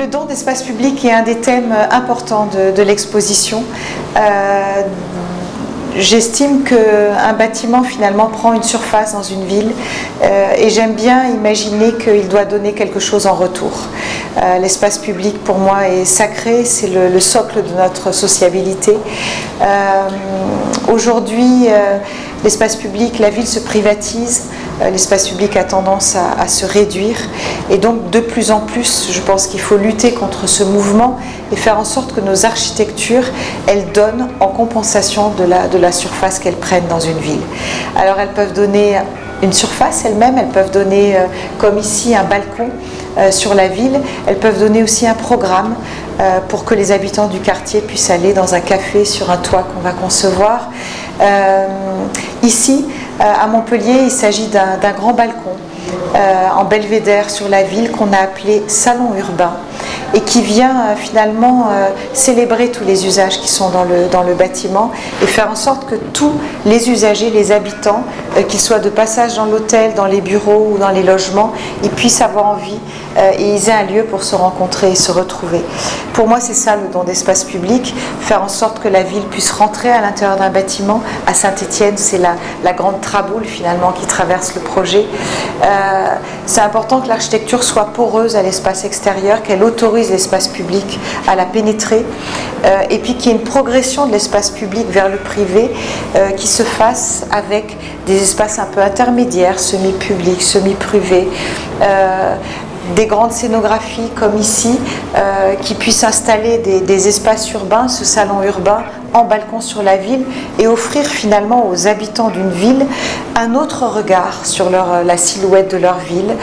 Le don d'espace public est un des thèmes importants de l'exposition. J'estime qu'un bâtiment finalement prend une surface dans une ville et j'aime bien imaginer qu'il doit donner quelque chose en retour. L'espace public pour moi est sacré, c'est le socle de notre sociabilité. Aujourd'hui, l'espace public, la ville se privatise, l'espace public a tendance à se réduire et donc de plus en plus, je pense qu'il faut lutter contre ce mouvement et faire en sorte que nos architectures, elles donnent en compensation de la surface qu'elles prennent dans une ville. Alors elles peuvent donner une surface elles-mêmes, elles peuvent donner, comme ici, un balcon sur la ville, elles peuvent donner aussi un programme pour que les habitants du quartier puissent aller dans un café sur un toit qu'on va concevoir. Ici, à Montpellier, il s'agit d'un grand balcon en belvédère sur la ville qu'on a appelé salon urbain et qui vient finalement célébrer tous les usages qui sont dans le bâtiment et faire en sorte que tous les usagers, les habitants, qu'ils soient de passage dans l'hôtel, dans les bureaux ou dans les logements, ils puissent avoir envie et ils aient un lieu pour se rencontrer et se retrouver. Pour moi, c'est ça le don d'espace public, faire en sorte que la ville puisse rentrer à l'intérieur d'un bâtiment. À Saint-Étienne, c'est la grande traboule finalement qui traverse le projet. C'est important que l'architecture soit poreuse à l'espace extérieur, qu'elle autorise l'espace public à la pénétrer et puis qu'il y ait une progression de l'espace public vers le privé qui se fasse avec des espaces un peu intermédiaires, semi-publics, semi-privés, des grandes scénographies comme ici qui puissent installer des espaces urbains, ce salon urbain en balcon sur la ville et offrir finalement aux habitants d'une ville un autre regard sur la silhouette de leur ville,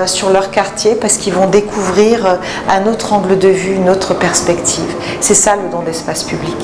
sur leur quartier, parce qu'ils vont découvrir un autre angle de vue, une autre perspective. C'est ça le don d'espace public.